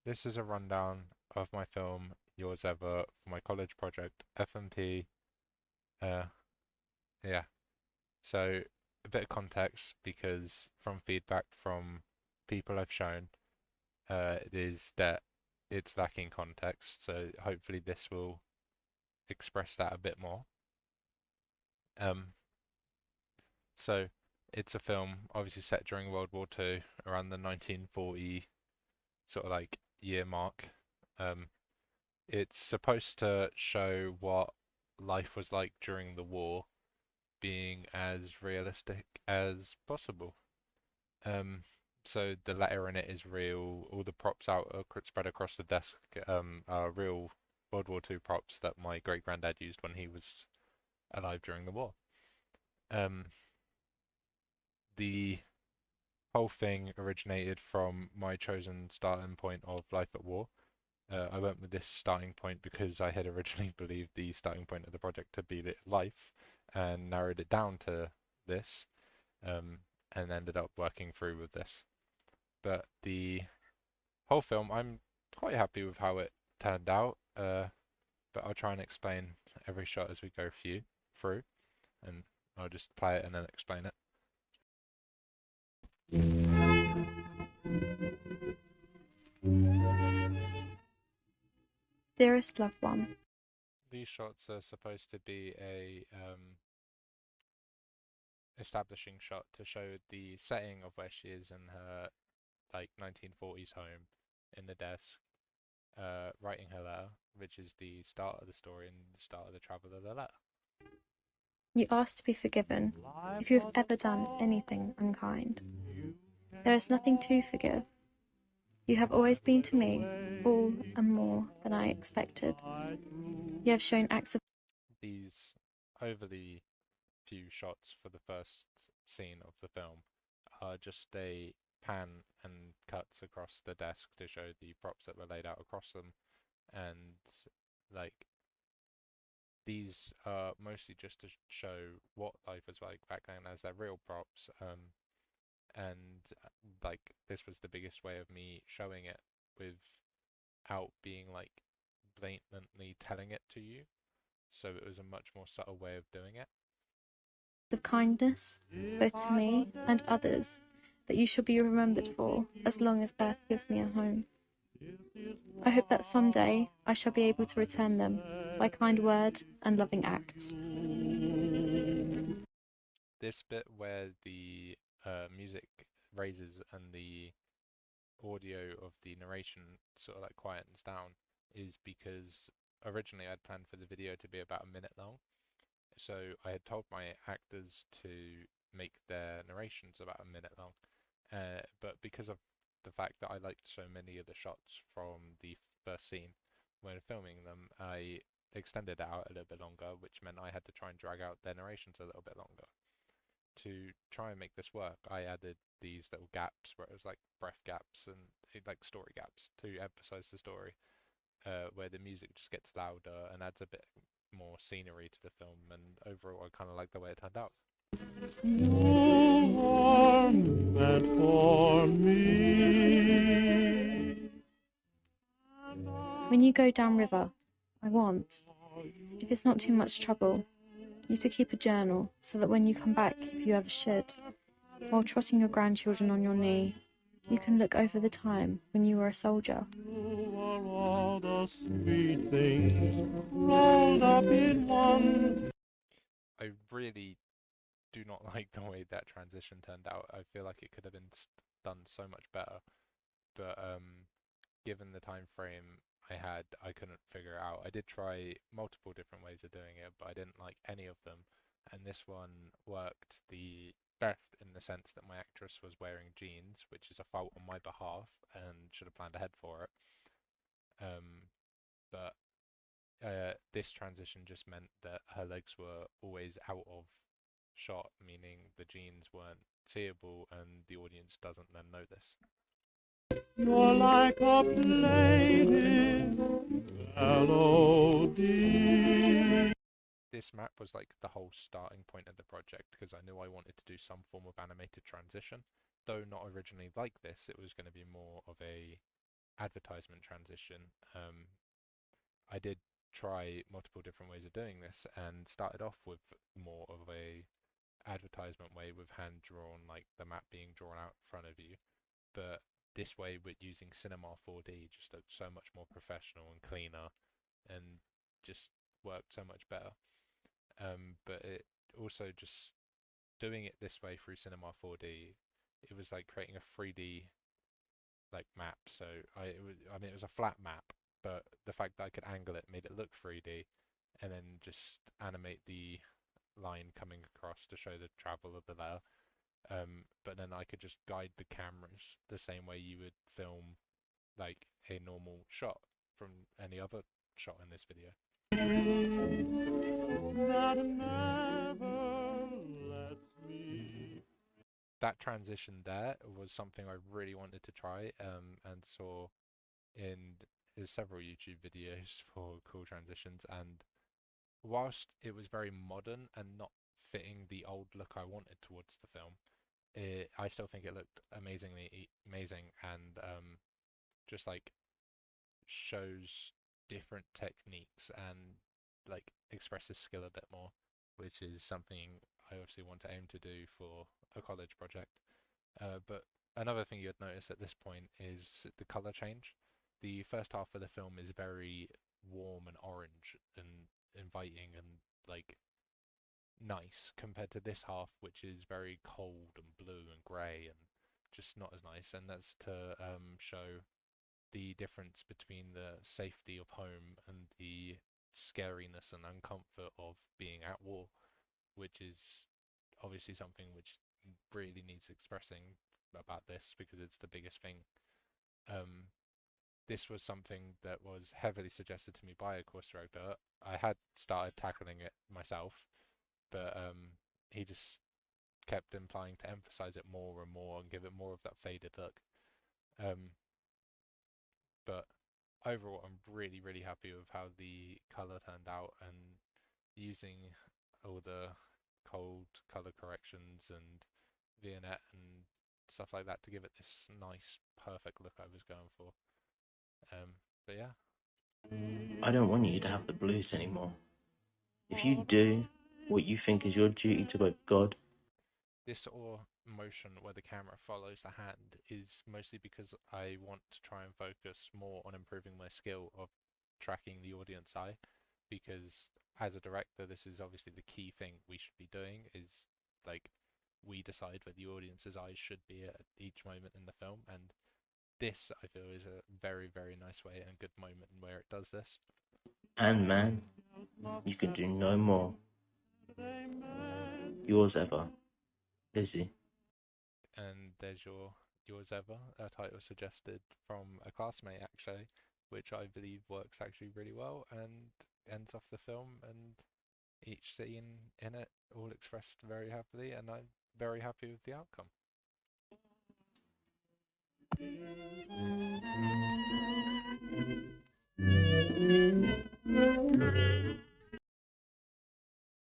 This is a rundown of my film Yours Ever for my college project FMP. Uh, yeah. So a bit of context because from feedback from people I've shown, it is that it's lacking context. So hopefully this will express that a bit more. Um, so it's a film obviously set during World War Two, around the 1940 sort of like year mark. Um, It's supposed to show what life was like during the war, being as realistic as possible. Um, so the letter in it is real. All the props out spread across the desk are real World War Two props that my great granddad used when he was alive during the war. Um, the whole thing originated from my chosen starting point of Life at War. I went with this starting point because I had originally believed the starting point of the project to be life and narrowed it down to this, um, and ended up working through with this. But the whole film, I'm quite happy with how it turned out, but I'll try and explain every shot as we go through, and I'll just play it and then explain it. Dearest loved one, These shots are supposed to be a establishing shot to show the setting of where she is in her like 1940s home in the desk, writing her letter, which is the start of the story and the start of the travel of the letter. you ask to be forgiven if you have ever done anything unkind. There is nothing to forgive. You have always been to me all and more than I expected. You have shown acts of These overly few shots for the first scene of the film are just a pan and cuts across the desk to show the props that were laid out across them, and like these are mostly just to show what life was like back then as they're real props. And like this was the biggest way of me showing it without being like blatantly telling it to you. So it was a much more subtle way of doing it. kindness, both to me and others, that you shall be remembered for as long as earth gives me a home. I hope that someday I shall be able to return them by kind word and loving acts. This bit where the music raises and the audio of the narration sort of like quietens down is because originally I'd planned for the video to be about a minute long. So I had told my actors to make their narrations about a minute long. But because of the fact that I liked so many of the shots from the first scene when filming them, I extended it out a little bit longer, which meant I had to try and drag out their narrations a little bit longer. To try and make this work, I added these little gaps where it was like breath gaps and like story gaps to emphasize the story, where the music just gets louder and adds a bit more scenery to the film. And overall, I kind of like the way it turned out. You are meant for me. When you go down river, I want, if it's not too much trouble, you to keep a journal so that when you come back, if you ever should, while trotting your grandchildren on your knee, you can look over the time when you were a soldier. You are all the sweet things rolled up in one. I really do not like the way that transition turned out. I feel like it could have been done so much better, but given the time frame I had, I couldn't figure it out. I did try multiple different ways of doing it, but I didn't like any of them. And this one worked the best in the sense that my actress was wearing jeans, which is a fault on my behalf and should have planned ahead for it. Um, but this transition just meant that her legs were always out of shot, meaning the jeans weren't seeable and the audience doesn't then know this. You're like a plaintive melody. This map was like the whole starting point of the project because I knew I wanted to do some form of animated transition. Though not originally like this, it was going to be more of a advertisement transition. I did try multiple different ways of doing this and started off with more of a advertisement way with hand drawn, like the map being drawn out in front of you. But this way, with using Cinema 4D, just looked so much more professional and cleaner, and just worked so much better. But it also just doing it this way through Cinema 4D, it was like creating a 3D like map. So I mean, it was a flat map, but the fact that I could angle it made it look 3D, and then just animate the line coming across to show the travel of the layer. But then I could just guide the cameras the same way you would film like a normal shot from any other shot in this video. That never lets me. That transition there was something I really wanted to try, and saw in several YouTube videos for cool transitions. And whilst it was very modern and not fitting the old look I wanted towards the film, I still think it looked amazing, and just like shows different techniques and like expresses skill a bit more, which is something I obviously want to aim to do for a college project. But another thing you'd notice at this point is the color change. The first half of the film is very warm and orange and inviting and like nice, compared to this half, which is very cold and blue and grey and just not as nice. And that's to show the difference between the safety of home and the scariness and uncomfort of being at war, which is obviously something which really needs expressing about this, because it's the biggest thing. This was something that was heavily suggested to me by a course director. I had started tackling it myself, but he just kept implying to emphasize it more and more and give it more of that faded look. But overall, I'm really, really happy with how the color turned out, and using all the cold color corrections and vignette and stuff like that to give it this nice, perfect look I was going for. But yeah. I don't want you to have the blues anymore. If you do what you think is your duty to both God. This sort of motion where the camera follows the hand is mostly because I want to try and focus more on improving my skill of tracking the audience eye, because as a director, this is obviously the key thing we should be doing, is like we decide where the audience's eyes should be at each moment in the film, and this I feel is a very, very nice way and a good moment where it does this. And man, you can do no more. Yours ever, Lizzie. And there's yours ever, a title suggested from a classmate actually, which I believe works actually really well and ends off the film, and each scene in it all expressed very happily, and I'm very happy with the outcome.